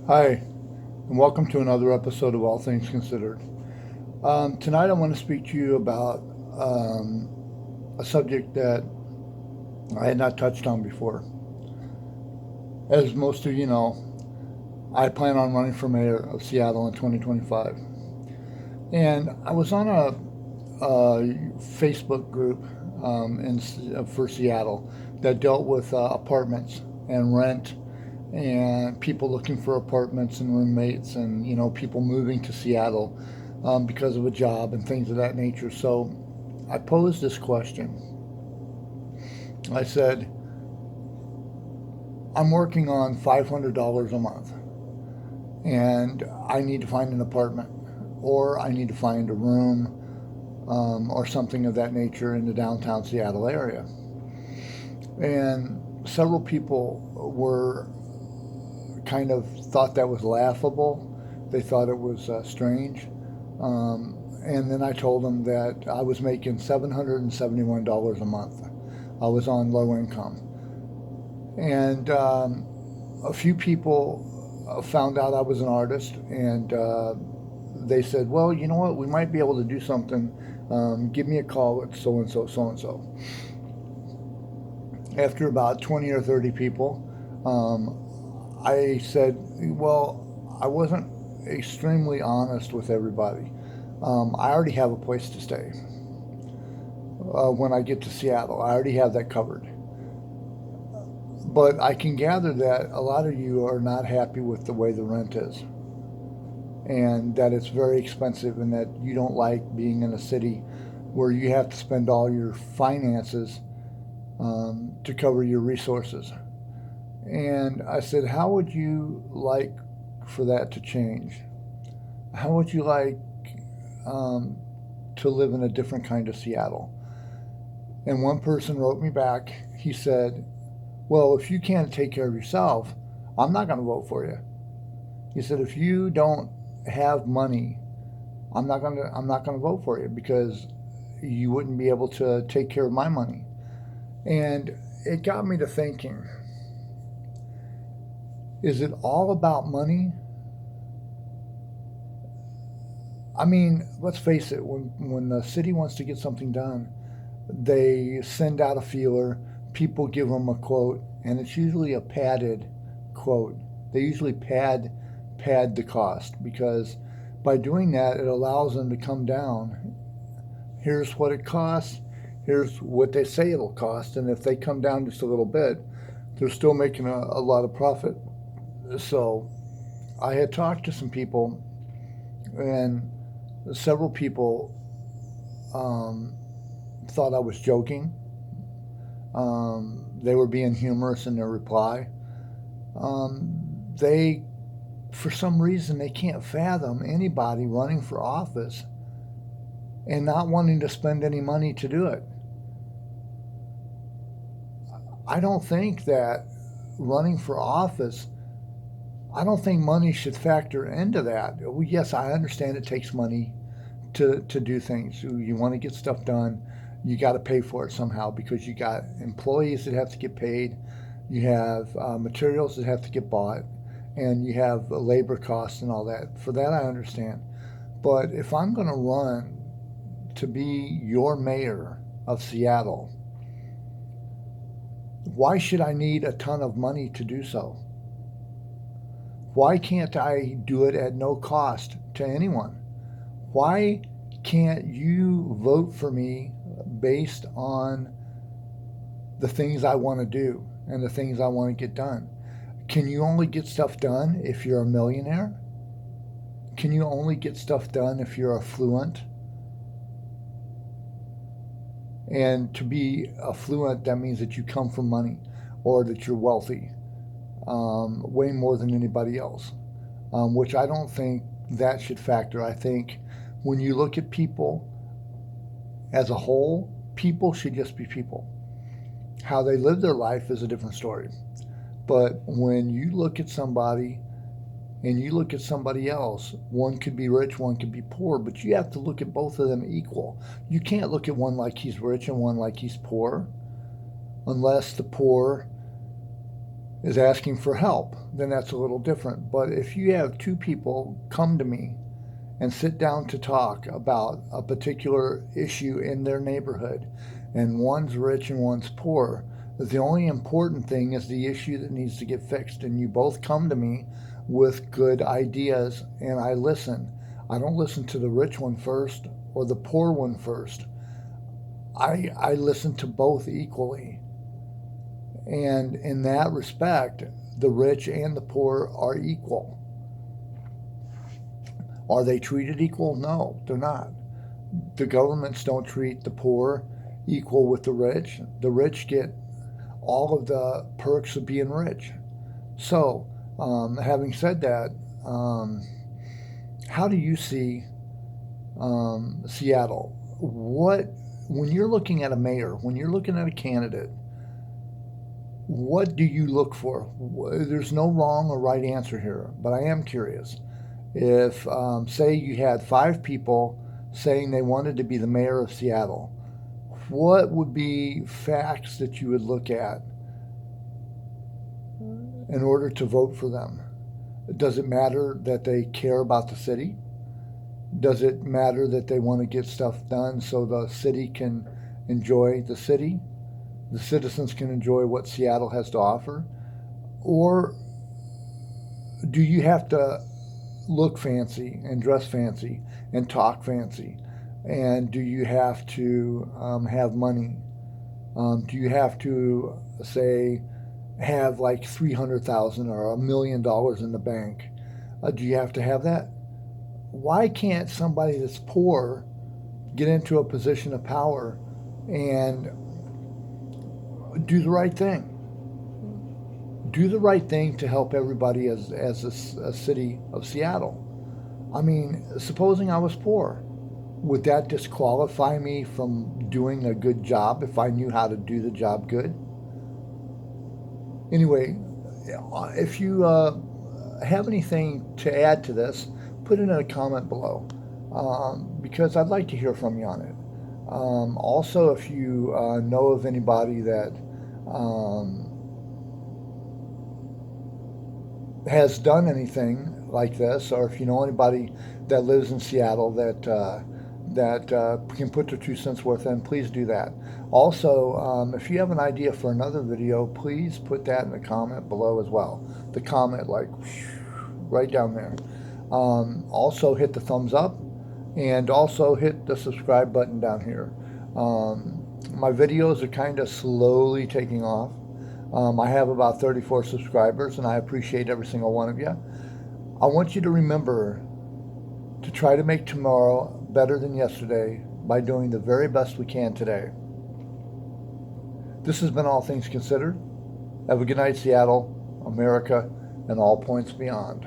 Hi, and welcome to another episode of All Things Considered. Tonight, I want to speak to you about um, a subject that I had not touched on before. As most of you know, I plan on running for mayor of Seattle in 2025. And I was on a Facebook group for Seattle that dealt with apartments and rent and people looking for apartments and roommates and people moving to Seattle because of a job and things of that nature. So I posed this question. I said, I'm working on $500 a month and I need to find an apartment or I need to find a room or something of that nature in the downtown Seattle area. And several people were kind of thought that was laughable. They thought it was strange. And then I told them that I was making $771 a month. I was on low income. And a few people found out I was an artist, and they said, well, you know what, we might be able to do something. Give me a call at so and so, so and so. After about 20 or 30 people, um, I said, well, I wasn't extremely honest with everybody. I already have a place to stay when I get to Seattle. I already have that covered. But I can gather that a lot of you are not happy with the way the rent is and that it's very expensive and that you don't like being in a city where you have to spend all your finances to cover your resources. And I said, how would you like for that to change? How would you like um, to live in a different kind of Seattle? And one person wrote me back. He said, well, if you can't take care of yourself, I'm not going to vote for you. He said, if you don't have money, I'm not going to vote for you because you wouldn't be able to take care of my money. And it got me to thinking, is it all about money? I mean, let's face it, when the city wants to get something done, they send out a feeler, people give them a quote, and it's usually a padded quote. They usually pad the cost because by doing that it allows them to come down. Here's what it costs, here's what they say it'll cost, and if they come down just a little bit, they're still making a lot of profit. So I had talked to some people, and several people um, thought I was joking. They were being humorous in their reply. They, for some reason, they can't fathom anybody running for office and not wanting to spend any money to do it. I don't think that running for office, I don't think money should factor into that. Yes, I understand it takes money to do things. You want to get stuff done, you got to pay for it somehow because you got employees that have to get paid, you have materials that have to get bought, and you have labor costs and all that. For that, I understand. But if I'm going to run to be your mayor of Seattle, why should I need a ton of money to do so? Why can't I do it at no cost to anyone? Why can't you vote for me based on the things I want to do and the things I want to get done? Can you only get stuff done if you're a millionaire? Can you only get stuff done if you're affluent? And to be affluent, that means that you come from money or that you're wealthy, way more than anybody else, which I don't think that should factor. I think when you look at people as a whole, people should just be people. How they live their life is a different story. But when you look at somebody and you look at somebody else, one could be rich, one could be poor, but you have to look at both of them equal. You can't look at one like he's rich and one like he's poor, unless the poor is asking for help, then that's a little different. But if you have two people come to me and sit down to talk about a particular issue in their neighborhood, and one's rich and one's poor, the only important thing is the issue that needs to get fixed, and you both come to me with good ideas, and I listen. I don't listen to the rich one first or the poor one first. I listen to both equally. And in that respect, the rich and the poor are equal. Are they treated equal? No, they're not. The governments don't treat the poor equal with the rich. The rich get all of the perks of being rich. So, having said that, how do you see Seattle? When you're looking at a mayor, when you're looking at a candidate, what do you look for? There's no wrong or right answer here, but I am curious. If, say, you had 5 people saying they wanted to be the mayor of Seattle, what would be facts that you would look at in order to vote for them? Does it matter that they care about the city? Does it matter that they want to get stuff done so the city can enjoy the city? The citizens can enjoy what Seattle has to offer? Or do you have to look fancy and dress fancy and talk fancy? And do you have to have money? Do you have to, say, have like 300,000 or $1 million in the bank? Do you have to have that? Why can't somebody that's poor get into a position of power and do the right thing? Do the right thing to help everybody as a city of Seattle. I mean, supposing I was poor, would that disqualify me from doing a good job if I knew how to do the job good? Anyway, if you have anything to add to this, put it in a comment below, because I'd like to hear from you on it. Also, if you know of anybody that has done anything like this, or if you know anybody that lives in Seattle that can put their 2 cents worth in, please do that. Also, if you have an idea for another video, please put that in the comment below as well. The comment, like, right down there. Also, hit the thumbs up, and also hit the subscribe button down here. My videos are kind of slowly taking off. I have about 34 subscribers, and I appreciate every single one of you. I want you to remember to try to make tomorrow better than yesterday by doing the very best we can today. This has been All Things Considered. Have a good night, Seattle, America, and all points beyond.